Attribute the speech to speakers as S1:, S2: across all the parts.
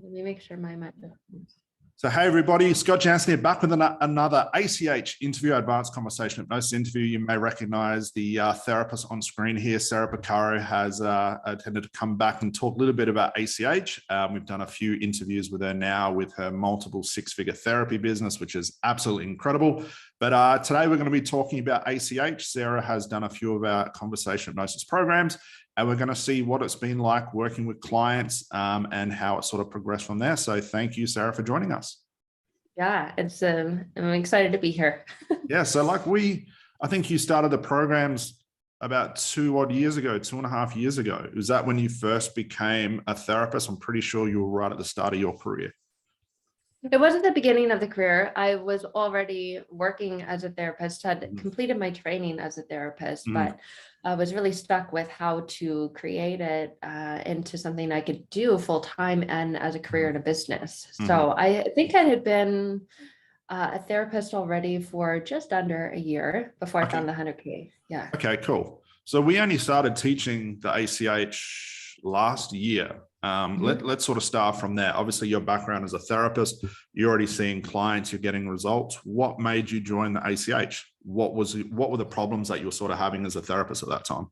S1: Let me make sure my microphone.
S2: So, hey, everybody, Scott Jansen here, back with another ACH interview, Advanced Conversational Hypnosis interview. You may recognize the therapist on screen here. Sarah Picaro has attended to come back and talk a little bit about ACH. We've done a few interviews with her now with her multiple six-figure therapy business, which is absolutely incredible. But today we're going to be talking about ACH. Sarah has done a few of our conversational hypnosis programs, and we're going to see what it's been like working with clients and how it sort of progressed from there. So thank you, Sarah, for joining us.
S1: Yeah, it's I'm excited to be here.
S2: Yeah, so I think you started the programs about 2.5 years ago. Was that when you first became a therapist? I'm pretty sure you were right at the start of your career.
S1: It wasn't the beginning of the career. I was already working as a therapist, had completed my training as a therapist, but I was really stuck with how to create it into something I could do full time and as a career in a business. So I think I had been a therapist already for just under a year before I found the 100K. Yeah.
S2: Okay, cool. So we only started teaching the ACH last year. Let's sort of start from there. Obviously, your background as a therapist, you're already seeing clients, you're getting results. What made you join the ACH? What were the problems that you were sort of having as a therapist at that time?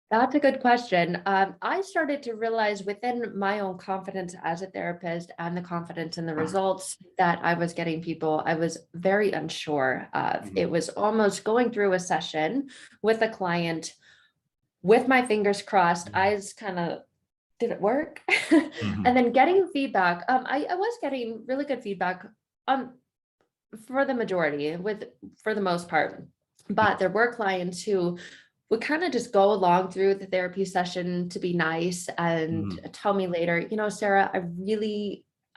S1: That's a good question. I started to realize within my own confidence as a therapist and the confidence in the results that I was getting people, I was very unsure of. It was almost going through a session with a client with my fingers crossed, eyes kind of, did it work? And then getting feedback. I was getting really good feedback for the majority, for the most part. But there were clients who would kind of just go along through the therapy session to be nice and tell me later, you know, Sarah,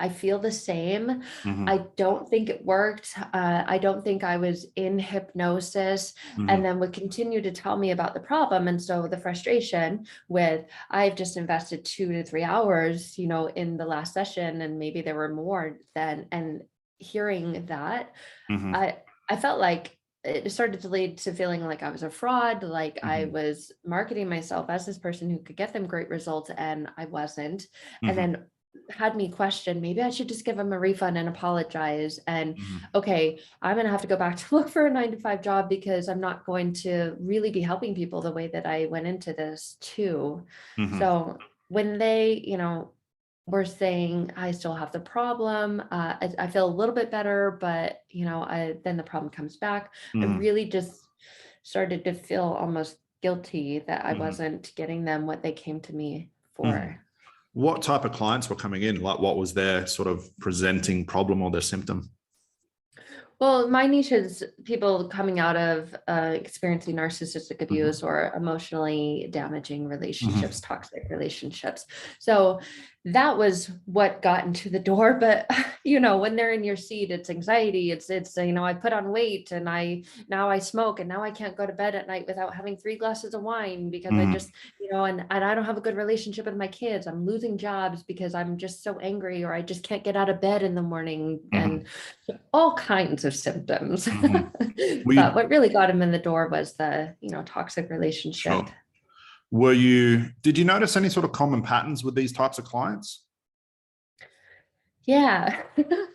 S1: I feel the same. I don't think it worked. I don't think I was in hypnosis, and then would continue to tell me about the problem. And so the frustration with, I've just invested 2 to 3 hours, you know, in the last session, and maybe there were more then, and hearing that, I felt like it started to lead to feeling like I was a fraud, like I was marketing myself as this person who could get them great results, and I wasn't. And then had me question, maybe I should just give them a refund and apologize. And okay, I'm going to have to go back to look for a 9-to-5 job because I'm not going to really be helping people the way that I went into this too. So when they, you know, were saying, I still have the problem, I feel a little bit better, but you know, then the problem comes back. I really just started to feel almost guilty that I wasn't getting them what they came to me for.
S2: What type of clients were coming in? Like, what was their sort of presenting problem or their symptom?
S1: Well, my niche is people coming out of experiencing narcissistic abuse or emotionally damaging relationships, toxic relationships. So that was what got into the door. But, you know, when they're in your seat, it's anxiety. It's, you know, I put on weight and now I smoke and now I can't go to bed at night without having 3 glasses of wine because I just, you know, and I don't have a good relationship with my kids. I'm losing jobs because I'm just so angry, or I just can't get out of bed in the morning, and all kinds of symptoms. But what really got him in the door was the, you know, toxic relationship.
S2: Sure. Did you notice any sort of common patterns with these types of clients?
S1: Yeah,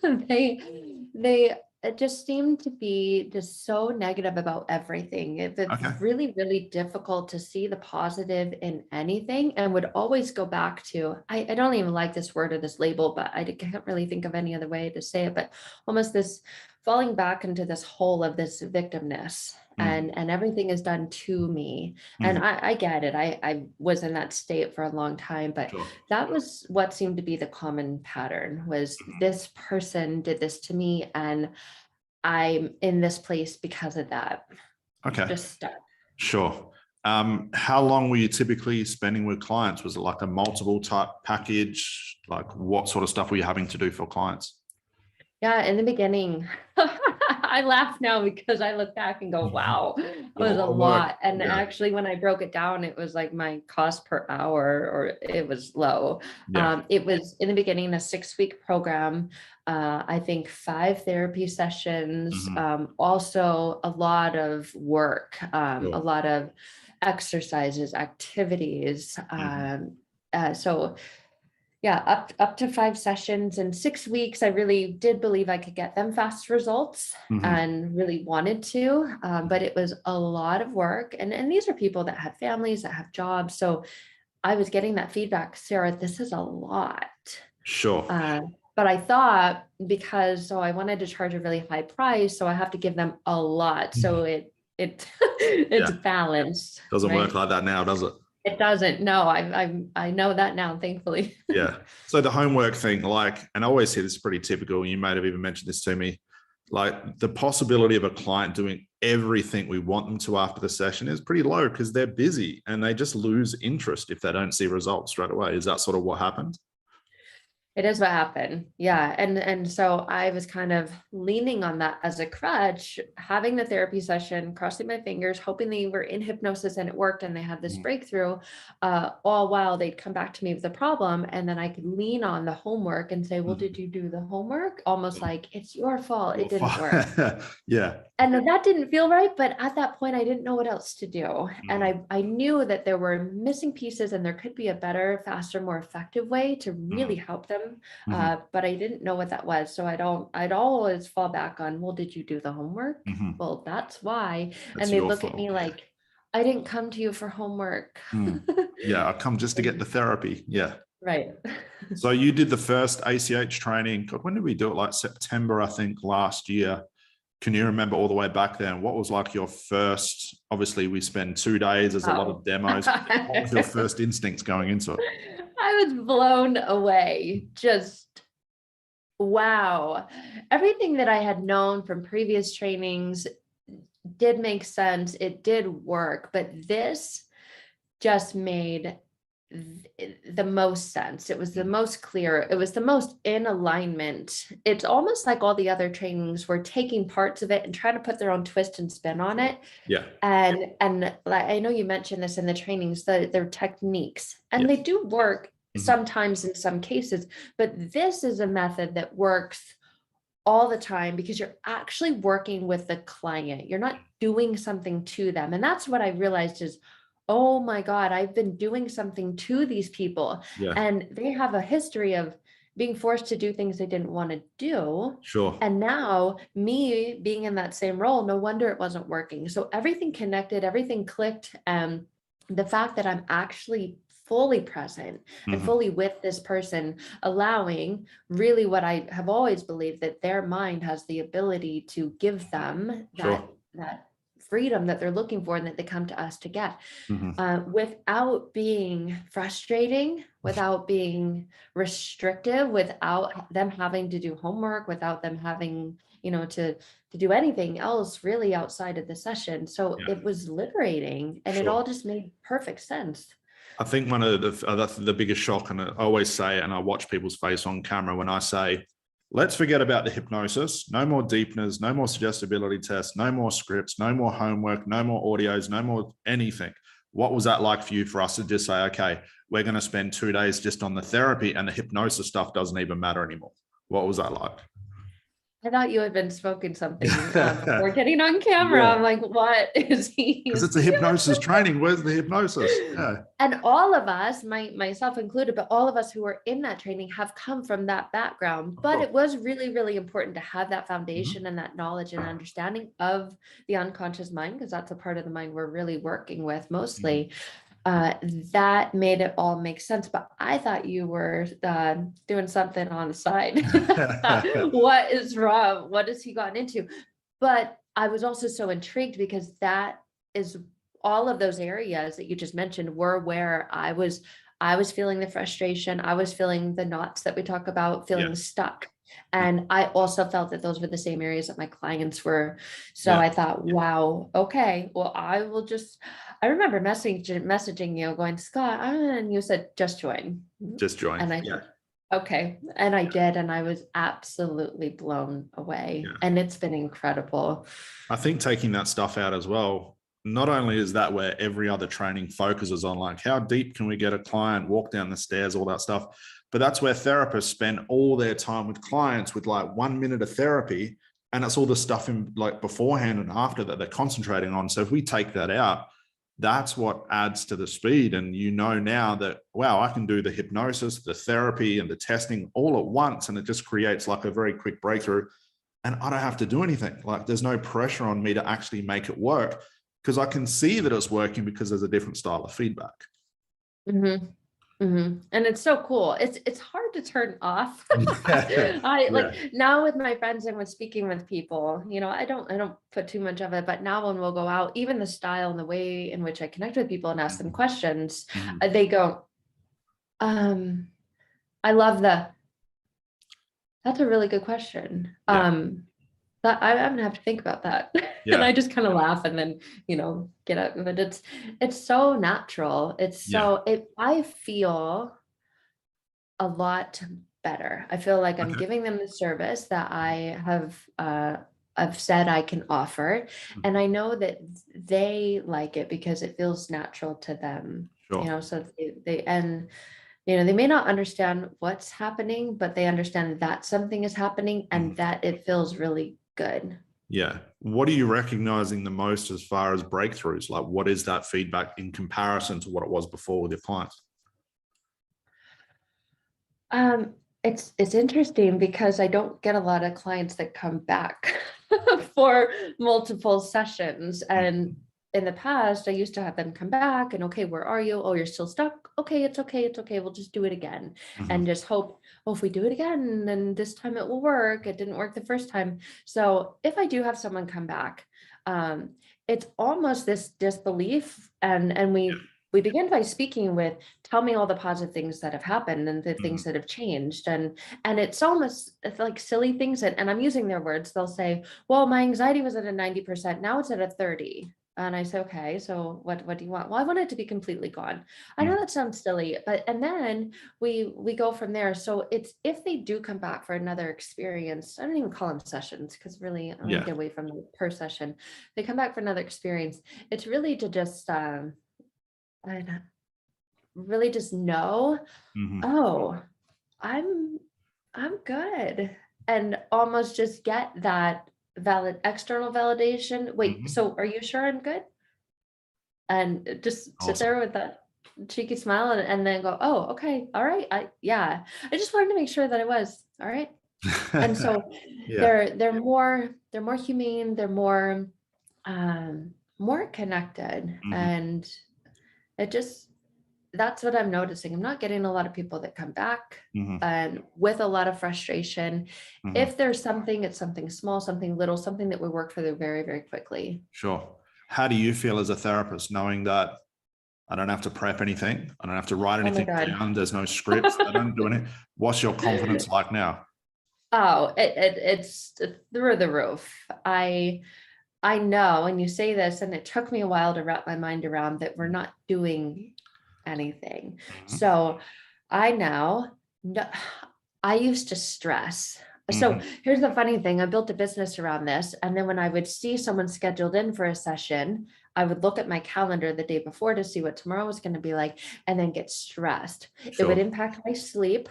S1: they it just seemed to be just so negative about everything. It's really, really difficult to see the positive in anything, and would always go back to, I don't even like this word or this label, but I can't really think of any other way to say it, but almost this falling back into this hole of this victimness. And everything is done to me. And I get it. I was in that state for a long time, but that was what seemed to be the common pattern, was this person did this to me and I'm in this place because of that.
S2: Okay.
S1: Just stuck.
S2: Sure. How long were you typically spending with clients? Was it like a multiple type package? Like, what sort of stuff were you having to do for clients?
S1: Yeah, in the beginning, I laugh now because I look back and go, wow, it was a lot. And actually, when I broke it down, it was like my cost per hour, or it was low. It was in the beginning a 6-week program. I think 5 therapy sessions, also a lot of work, a lot of exercises, activities. So Yeah, up to 5 sessions in 6 weeks. I really did believe I could get them fast results
S2: Mhm.
S1: and really wanted to, but it was a lot of work. And these are people that have families, that have jobs. So I was getting that feedback, Sarah, this is a lot.
S2: Sure.
S1: Uh, but I thought so I wanted to charge a really high price, so I have to give them a lot. So it it's
S2: Yeah.
S1: balanced,
S2: Doesn't work
S1: right?
S2: like that now, does it?
S1: It doesn't. No, I know that now, thankfully.
S2: Yeah. So the homework thing, like, and I always say this is pretty typical. You might have even mentioned this to me. Like the possibility of a client doing everything we want them to after the session is pretty low because they're busy and they just lose interest if they don't see results straight away. Is that sort of what happened?
S1: It is what happened. Yeah. And so I was kind of leaning on that as a crutch, having the therapy session, crossing my fingers, hoping they were in hypnosis and it worked and they had this
S2: Mhm.
S1: breakthrough, all while they'd come back to me with a problem. And then I could lean on the homework and say, well, did you do the homework? Almost like it's your fault. It didn't work.
S2: Yeah.
S1: And then that didn't feel right, but at that point, I didn't know what else to do. And
S2: Mhm.
S1: I knew that there were missing pieces and there could be a better, faster, more effective way to really
S2: Mhm.
S1: help them.
S2: Mhm.
S1: But I didn't know what that was. So I'd always fall back on, well, did you do the homework?
S2: Mhm.
S1: Well, that's why. And
S2: That's
S1: they
S2: your
S1: look at
S2: fault.
S1: me like, I didn't come to you for homework.
S2: Mm. Yeah, I come just to get the therapy. Yeah.
S1: Right.
S2: So you did the first ACH training. God, when did we do it? Like September, I think, last year. Can you remember all the way back then? What was like your first? Obviously, we spend 2 days. There's a lot of
S1: Oh.
S2: demos. What was your first instincts going into it?
S1: I was blown away. Just wow. Everything that I had known from previous trainings did make sense. It did work, but this just made the most sense. It was the most clear. It was the most in alignment. It's almost like all the other trainings were taking parts of it and trying to put their own twist and spin on
S2: Sure.
S1: it.
S2: Yeah.
S1: And like I know you mentioned this in the trainings, their techniques, and they
S2: Yes.
S1: do work
S2: Mhm.
S1: sometimes in some cases, but this is a method that works all the time because you're actually working with the client. You're not doing something to them. And that's what I realized is, oh my God, I've been doing something to these people.
S2: Yeah.
S1: And they have a history of being forced to do things they didn't want to do.
S2: Sure.
S1: And now, me being in that same role, no wonder it wasn't working. So everything connected, everything clicked. And the fact that I'm actually fully present and
S2: Mhm.
S1: fully with this person, allowing really what I have always believed, that their mind has the ability to give them
S2: Sure.
S1: that freedom that they're looking for and that they come to us to get,
S2: Mhm.
S1: without being frustrating, without being restrictive, without them having to do homework, without them having, to do anything else really outside of the session. So
S2: Yeah.
S1: it was liberating and it all
S2: Sure.
S1: just made perfect sense.
S2: I think one of that's the biggest shock, and I always say, and I watch people's face on camera when I say, let's forget about the hypnosis. No more deepeners, no more suggestibility tests, no more scripts, no more homework, no more audios, no more anything. What was that like for you, for us to just say, okay, we're going to spend 2 days just on the therapy and the hypnosis stuff doesn't even matter anymore? What was that like?
S1: I thought you had been smoking something before getting on camera.
S2: Yeah,
S1: I'm like, what is he?
S2: because
S1: Is
S2: it's a
S1: he doing
S2: hypnosis training. Where's the hypnosis?
S1: something?
S2: Yeah.
S1: And all of us, myself included, but all of us who were in that training have come from that background.
S2: Of
S1: But
S2: course.
S1: it was really, really important to have that
S2: Mhm.
S1: foundation and that knowledge and understanding of the unconscious mind, because that's a part of the mind we're really working with
S2: Mhm.
S1: mostly. That made it all make sense. But I thought you were doing something on the side. What is wrong? What has he gotten into? But I was also so intrigued because that is all of those areas that you just mentioned were where I was feeling the frustration. I was feeling the knots that we talk about,
S2: Yeah.
S1: feeling stuck. And I also felt that those were the same areas that my clients were. So
S2: Yeah.
S1: I thought, wow, okay, well, I remember messaging you going, Scott, and you said, just join.
S2: Just join.
S1: And I
S2: Yeah.
S1: said, okay. And I did. And I was absolutely blown away.
S2: Yeah.
S1: And it's been incredible.
S2: I think taking that stuff out as well, not only is that where every other training focuses on, like, how deep can we get a client, walk down the stairs, all that stuff. But that's where therapists spend all their time with clients with like 1 minute of therapy. And it's all the stuff in like beforehand and after that they're concentrating on. So if we take that out, that's what adds to the speed. And you know now that, wow, I can do the hypnosis, the therapy, and the testing all at once. And it just creates like a very quick breakthrough. And I don't have to do anything. Like there's no pressure on me to actually make it work, because I can see that it's working because there's a different style of feedback.
S1: Mm-hmm. Mm-hmm. And it's so cool. It's hard to turn off. Like now with my friends and with speaking with people, I don't put too much of it, but now when we'll go out, even the style and the way in which I connect with people and ask them questions, they go, I love that's a really good question. That I'm gonna have to think about that. And I just kind of laugh and then, get out. But it's so natural. I feel a lot better. I feel like I'm giving them the service that I've said I can offer. And I know that they like it because it feels natural to them. So they may not understand what's happening, but they understand that something is happening and that it feels really good.
S2: Yeah. What are you recognizing the most as far as breakthroughs? Like, what is that feedback in comparison to what it was before with your clients?
S1: It's interesting because I don't get a lot of clients that come back for multiple sessions. And in the past, I used to have them come back and, okay, where are you? Oh, you're still stuck. Okay, it's okay. It's okay. We'll just do it again and just hope, if we do it again, then this time it will work. It didn't work the first time. So if I do have someone come back, it's almost this disbelief. And we begin by speaking with, tell me all the positive things that have happened and the things that have changed. And it's like silly things. And I'm using their words. They'll say, well, my anxiety was at a 90%. Now it's at a 30. And I say, okay, so what do you want? Well, I want it to be completely gone. I know that sounds silly, and then we go from there. So it's, if they do come back for another experience, I don't even call them sessions because really I want to get away from the per session. They come back for another experience. It's really to just, really just know, oh, I'm good. And almost just get that external validation. Wait, so are you sure I'm good? And just sit there with that cheeky smile and then go, oh, okay, all right. I just wanted to make sure that I was all right. And so they're more humane, they're more connected. And that's what I'm noticing. I'm not getting a lot of people that come back and with a lot of frustration. If there's something, it's something small, something little, something that we work through very, very quickly.
S2: Sure. How do you feel as a therapist knowing that I don't have to prep anything, I don't have to write anything down, there's no scripts, I don't do anything? What's your confidence like now?
S1: Oh, it's through the roof. I know, and you say this, and it took me a while to wrap my mind around that we're not doing anything. So I used to stress. So here's the funny thing. I built a business around this. And then when I would see someone scheduled in for a session, I would look at my calendar the day before to see what tomorrow was going to be like, and then get stressed. It would impact my sleep.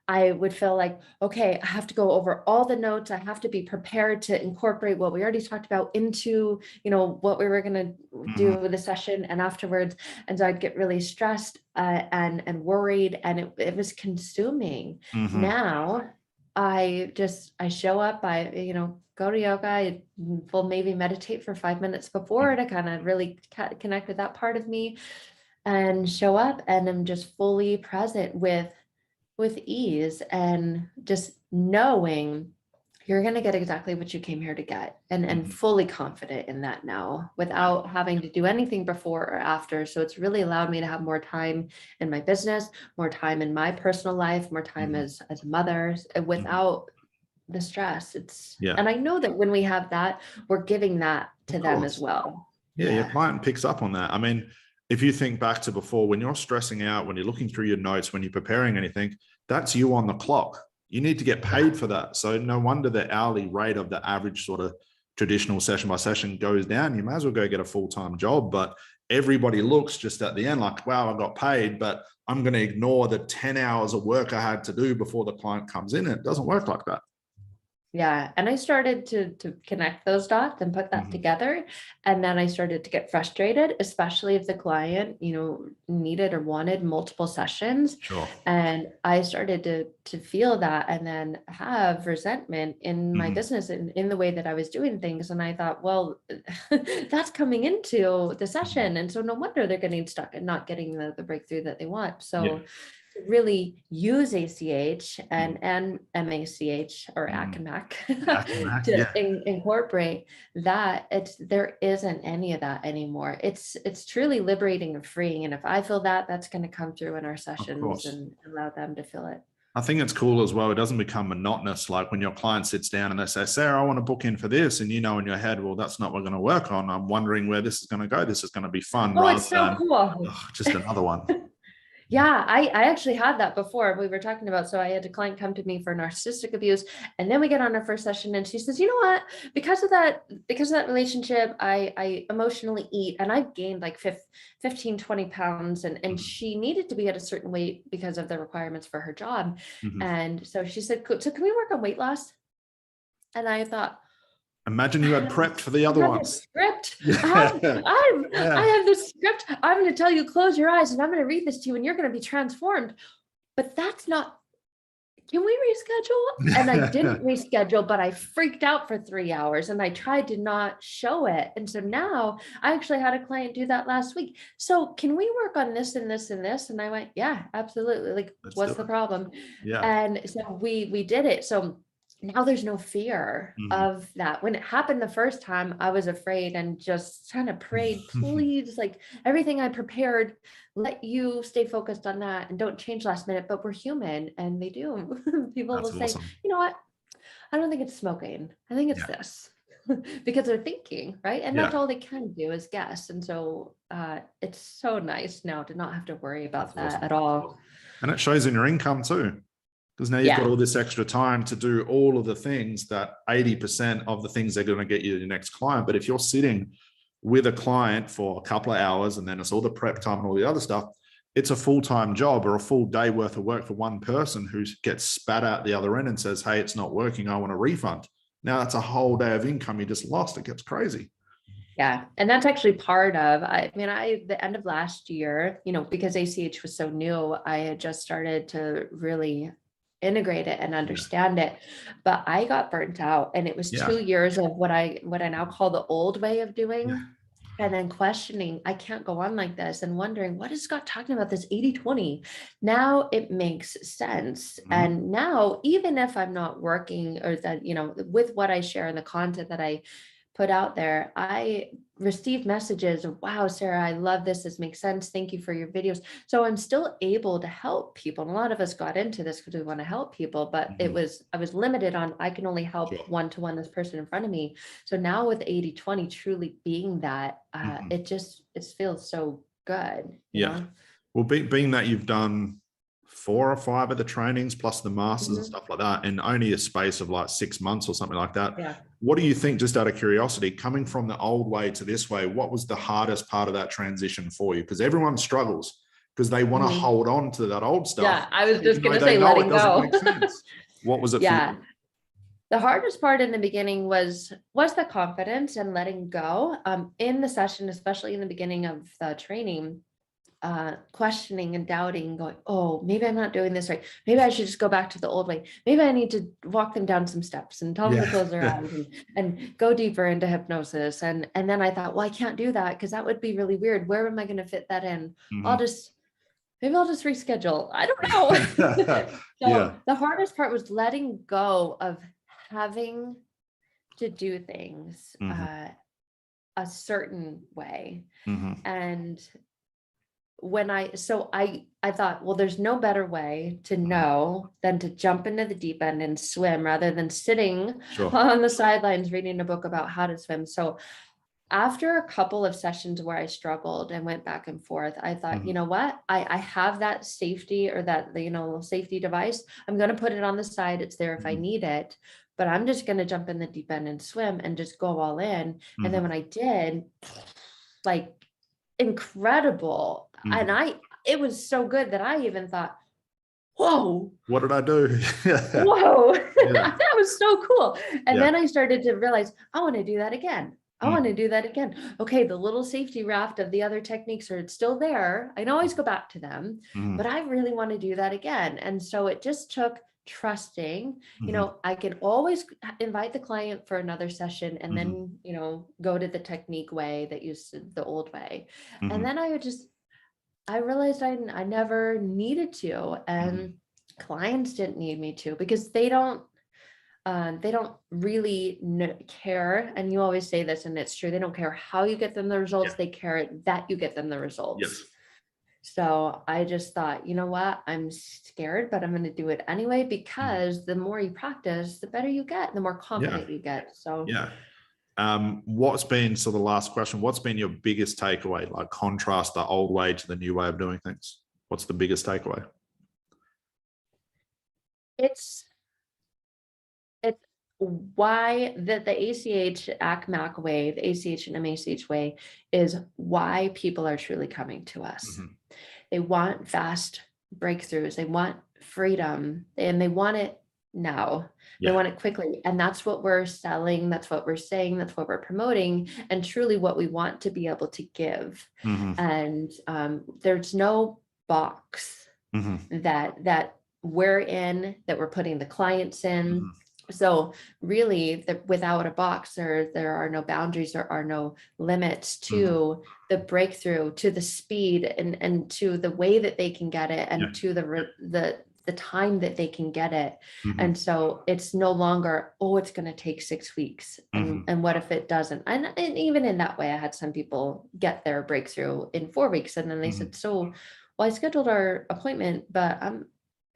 S1: I would feel like, okay, I have to go over all the notes. I have to be prepared to incorporate what we already talked about into, what we were going to do with the session and afterwards. And so I'd get really stressed and worried, and it was consuming. Now I show up, go to yoga. I will maybe meditate for 5 minutes before to kind of really connect with that part of me, and show up, and I'm just fully present with ease, and just knowing you're going to get exactly what you came here to get, and fully confident in that now without having to do anything before or after. So it's really allowed me to have more time in my business, more time in my personal life, more time as a mother without the stress. And I know that when we have that, we're giving that to them as well.
S2: Yeah, your client picks up on that. I mean, if you think back to before, when you're stressing out, when you're looking through your notes, when you're preparing anything, that's you on the clock. You need to get paid for that. So no wonder the hourly rate of the average sort of traditional session by session goes down. You may as well go get a full-time job, but everybody looks just at the end like, wow, I got paid, but I'm going to ignore the 10 hours of work I had to do before the client comes in. It doesn't work like that.
S1: Yeah. And I started to connect those dots and put that
S2: Mhm.
S1: together. And then I started to get frustrated, especially if the client, needed or wanted multiple sessions.
S2: Sure.
S1: And I started to feel that and then have resentment in my
S2: Mhm.
S1: business and in the way that I was doing things. And I thought, well, that's coming into the
S2: Mhm.
S1: session. And so no wonder they're getting stuck and not getting the breakthrough that they want.
S2: Yeah.
S1: So really use ACH
S2: Mhm.
S1: and MACH or
S2: Mhm.
S1: ACMAC
S2: Acromac,
S1: to
S2: yeah,
S1: incorporate that. There isn't any of that anymore. It's truly liberating and freeing. And if I feel that, that's going to come through in our
S2: of
S1: sessions
S2: course.
S1: and allow them to feel it.
S2: I think it's cool as well. It doesn't become monotonous. Like when your client sits down and they say, Sarah, I want to book in for this. And you know, in your head, well, that's not what we're going to work on. I'm wondering where this is going to go. This is going to be fun
S1: Oh,
S2: rather
S1: it's so
S2: than
S1: cool.
S2: just another one.
S1: Yeah, I actually had that before we were talking about. So I had a client come to me for narcissistic abuse, and then we get on our first session, and she says, "You know what? Because of that relationship, I emotionally eat, and I've gained like 15, 20 pounds, and
S2: Mhm.
S1: she needed to be at a certain weight because of the requirements for her job.
S2: Mhm.
S1: And so she said, so can we work on weight loss?" And I thought,
S2: Imagine
S1: I
S2: you had
S1: have
S2: prepped for the
S1: I
S2: other
S1: have this
S2: ones.
S1: script.
S2: Yeah.
S1: I
S2: Yeah.
S1: have this script. I'm going to tell you, close your eyes, and I'm going to read this to you, and you're going to be transformed. But that's not, can we reschedule? And I didn't reschedule, but I freaked out for 3 hours and I tried to not show it. And so now I actually had a client do that last week. So can we work on this and this and this? And I went, yeah, absolutely. Like,
S2: Let's do
S1: what's the
S2: it.
S1: problem?
S2: Yeah.
S1: And so we did it. So now there's no fear
S2: Mhm.
S1: of that. When it happened the first time, I was afraid and just kind of prayed, please, like everything I prepared, let you stay focused on that and don't change last minute. But we're human and they do. People will
S2: That's
S1: say,
S2: awesome.
S1: you know what? I don't think it's smoking. I think it's
S2: Yeah.
S1: this. Because they're thinking, right? And that's
S2: Yeah.
S1: all they can do is guess. And so it's so nice now to not have to worry
S2: That's
S1: about that
S2: awesome.
S1: at all.
S2: And it shows in your income too. Because now you've got
S1: Yeah.
S2: all this extra time to do all of the things that 80% of the things they're going to get you your next client. But if you're sitting with a client for a couple of hours and then it's all the prep time and all the other stuff, it's a full-time job or a full day worth of work for one person who gets spat out the other end and says, hey, it's not working. I want a refund. Now that's a whole day of income you just lost. It gets crazy.
S1: Yeah. And that's actually part of, the end of last year, because ACH was so new, I had just started to really integrate it and
S2: Yeah.
S1: understand it. But I got burnt out and it was
S2: Yeah.
S1: 2 years of what I now call the old way of
S2: Yeah.
S1: doing. And then questioning, I can't go on like this and wondering, what is Scott talking about this 80/20? Now it makes sense.
S2: Mhm.
S1: And now, even if I'm not working or that, with what I share and the content that I put out there, I receive messages of, wow, Sarah, I love this. This makes sense. Thank you for your videos. So I'm still able to help people. And a lot of us got into this because we want to help people, but
S2: Mhm.
S1: I was limited on, I can only help
S2: Sure.
S1: one-to-one this person in front of me. So now with 80/20 truly being that,
S2: Mhm.
S1: it feels so good,
S2: Yeah. Well, being that you've done 4 or 5 of the trainings plus the masters and
S1: Mhm.
S2: stuff like that in only a space of like 6 months or something like that,
S1: Yeah.
S2: what do you think, just out of curiosity, coming from the old way to this way, what was the hardest part of that transition for you? Because everyone struggles because they want to
S1: Mhm.
S2: hold on to that old stuff,
S1: Yeah. I was
S2: even
S1: just
S2: though
S1: gonna
S2: they
S1: say
S2: know it
S1: letting
S2: doesn't
S1: go.
S2: make sense. What was it for
S1: Yeah.
S2: you?
S1: The hardest part in the beginning was the confidence and letting go. In the session, especially in the beginning of the training, questioning and doubting, going, oh, maybe I'm not doing this right. Maybe I should just go back to the old way. Maybe I need to walk them down some steps and tell them to
S2: Yeah.
S1: close their eyes and go deeper into hypnosis. And then I thought, well, I can't do that because that would be really weird. Where am I going to fit that in?
S2: Mhm.
S1: Maybe I'll just reschedule. I don't know. So
S2: Yeah.
S1: the hardest part was letting go of having to do things
S2: Mhm.
S1: a certain way.
S2: Mhm.
S1: And I thought, well, there's no better way to
S2: Mhm.
S1: know than to jump into the deep end and swim rather than sitting
S2: Sure.
S1: on the sidelines reading a book about how to swim. So after a couple of sessions where I struggled and went back and forth, I thought, you
S2: Mhm.
S1: know what? I have that safety or that, safety device. I'm going to put it on the side. It's there if I
S2: Mhm.
S1: need it, but I'm just going to jump in the deep end and swim and just go all in. And then
S2: Mhm.
S1: when I did, like incredible. And
S2: Mhm.
S1: it was so good that I even thought, whoa,
S2: What did I do?
S1: whoa,
S2: Yeah.
S1: that was so cool. And
S2: Yeah.
S1: then I started to realize, I want to do that again. I want
S2: Mm,
S1: to do that again. Okay, the little safety raft of the other techniques are still there. I can always go back to them,
S2: mm,
S1: but I really want to do that again. And so it just took trusting,
S2: mhm,
S1: I can always invite the client for another session and
S2: mhm,
S1: then, go to the technique way that used the old way. And
S2: mhm,
S1: then I realized I never needed to,
S2: mhm.
S1: and clients didn't need me to because they don't really care. And you always say this, and it's true. They don't care how you get them the results.
S2: Yeah.
S1: They care that you get them the
S2: Yes.
S1: results. So I just thought, you know what? I'm scared, but I'm going to do it anyway,
S2: Mhm.
S1: because the more you practice, the better you get, the more
S2: Yeah.
S1: confident you get. So
S2: Yeah. What's been, so the last question, what's been your biggest takeaway? Like contrast the old way to the new way of doing things. What's the biggest takeaway?
S1: it's it's why the ACH ACMAC way, the ACH and MACH way is why people are truly coming to us.
S2: Mhm.
S1: They want fast breakthroughs. They want freedom, and they want it now. They
S2: Yeah.
S1: want it quickly. And that's what we're selling. That's what we're saying. That's what we're promoting, and truly what we want to be able to give.
S2: Mhm.
S1: And there's no box
S2: Mhm.
S1: that we're in, that we're putting the clients in.
S2: Mhm.
S1: So really, without a box, there are no boundaries, there are no limits
S2: Mhm.
S1: to the breakthrough, to the speed, and to the way that they can get it,
S2: Yeah.
S1: and to the time that they can get it.
S2: Mhm.
S1: And so it's no longer, oh, it's going to take 6 weeks. And
S2: Mhm.
S1: and what if it doesn't? And even in that way, I had some people get their breakthrough in 4 weeks, and then they
S2: Mhm.
S1: said, so, well, I scheduled our appointment, but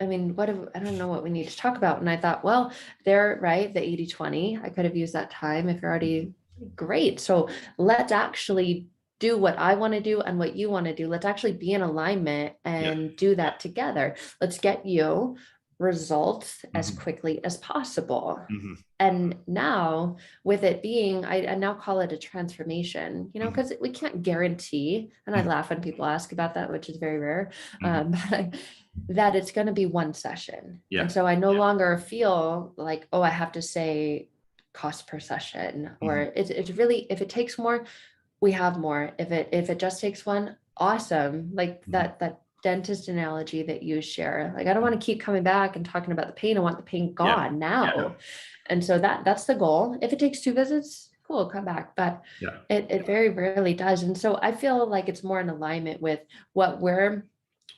S1: I mean, I don't know what we need to talk about. And I thought, well, they're right, the 80/20. I could have used that time if you're already great. So let's actually do what I want to do and what you want to do. Let's actually be in alignment
S2: Yeah.
S1: and do that together. Let's get you results as
S2: Mhm.
S1: quickly as possible.
S2: Mhm.
S1: And now, with it being, I now call it a transformation,
S2: Mhm.
S1: because we can't guarantee, and I
S2: Mhm.
S1: laugh when people ask about that, which is very rare,
S2: Mhm.
S1: but that it's going to be one session. And
S2: Yeah.
S1: so I no longer feel like, oh, I have to say cost per session, or
S2: Mhm.
S1: it's really, if it takes more, we have more. If it just takes one, awesome. Like
S2: Mhm.
S1: that dentist analogy that you share. Like, I don't want to keep coming back and talking about the pain. I want the pain
S2: Yeah.
S1: gone now. And so that's the goal. If it takes 2 visits, cool, come back. But
S2: Yeah.
S1: it very rarely does. And so I feel like it's more in alignment with what we're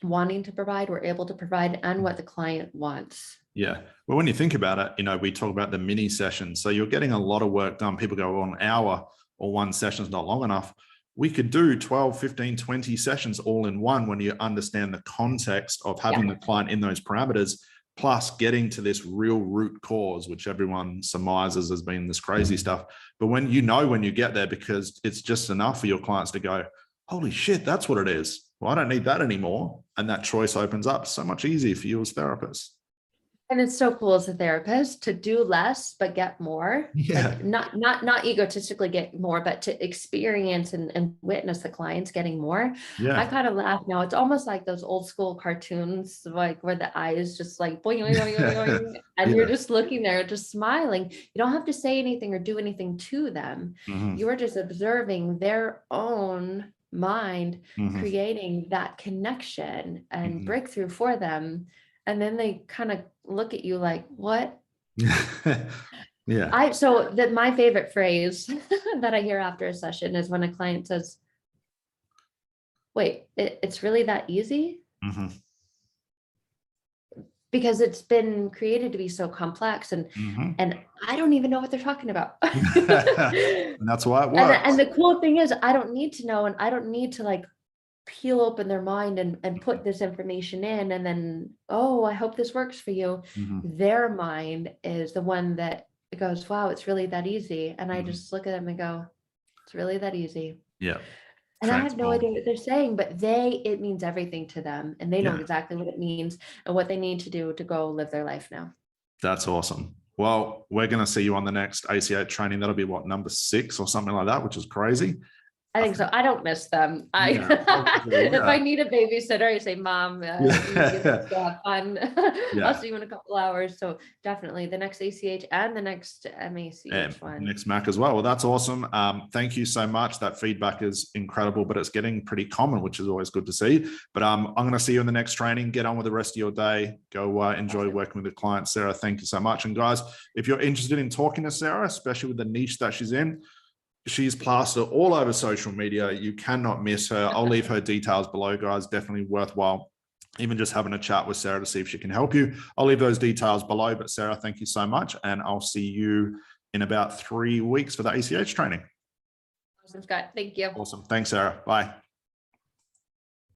S1: wanting to provide, we're able to provide, and what the client wants.
S2: Yeah. Well, when you think about it, we talk about the mini sessions. So you're getting a lot of work done. People go, well, an hour or one session is not long enough. We could do 12, 15, 20 sessions all in one when you understand the context of having
S1: Yeah.
S2: the client in those parameters, plus getting to this real root cause, which everyone surmises as being this crazy stuff. But when you get there, because it's just enough for your clients to go, holy shit, that's what it is. Well, I don't need that anymore. And that choice opens up so much easier for you as therapists.
S1: And it's so cool as a therapist to do less but get more.
S2: Yeah.
S1: Like, not egotistically get more, but to experience and witness the clients getting more. I
S2: Yeah.
S1: kind of laugh now. It's almost like those old school cartoons, like where the eyes just like boing, boing, boing, boing, boing, and you're
S2: Yeah.
S1: just looking there, just smiling. You don't have to say anything or do anything to them.
S2: Mhm.
S1: You are just observing their own mind
S2: Mhm.
S1: creating that connection and
S2: Mhm.
S1: breakthrough for them. And then they kind of look at you like, what?
S2: Yeah.
S1: So that my favorite phrase that I hear after a session is when a client says, wait, it's really that easy?
S2: Mhm.
S1: Because it's been created to be so complex, and
S2: Mhm.
S1: and I don't even know what they're talking about.
S2: And that's why it
S1: And
S2: works.
S1: the cool thing is, I don't need to know, and I don't need to like peel open their mind and put this information in, and then, oh, I hope this works for you.
S2: Mhm.
S1: Their mind is the one that goes, wow, it's really that easy. And I
S2: Mhm.
S1: just look at them and go, it's really that easy.
S2: Yeah.
S1: And I have no
S2: Transform.
S1: idea what they're saying, but it means everything to them, and they know
S2: Yeah.
S1: exactly what it means and what they need to do to go live their life now.
S2: That's awesome. Well, we're going to see you on the next ACH training. That'll be what, number 6 or something like that, which is crazy.
S1: I think so. I don't miss them.
S2: Yeah, obviously,
S1: If I
S2: yeah.
S1: need a babysitter, I say, Mom, you guys go have fun.
S2: Yeah.
S1: I'll see you in a couple hours. So definitely the next ACH and the next MACH
S2: And
S1: one.
S2: next Mac as well. Well, that's awesome. Thank you so much. That feedback is incredible, but it's getting pretty common, which is always good to see. But I'm going to see you in the next training. Get on with the rest of your day. Go enjoy working with the client. Sarah, thank you so much. And guys, if you're interested in talking to Sarah, especially with the niche that she's in, she's plastered all over social media. You cannot miss her. I'll leave her details below, guys. Definitely worthwhile even just having a chat with Sarah to see if she can help you. I'll leave those details below. But Sarah, thank you so much. And I'll see you in about 3 weeks for the ACH training.
S1: Awesome, Scott. Thank you.
S2: Awesome. Thanks, Sarah. Bye.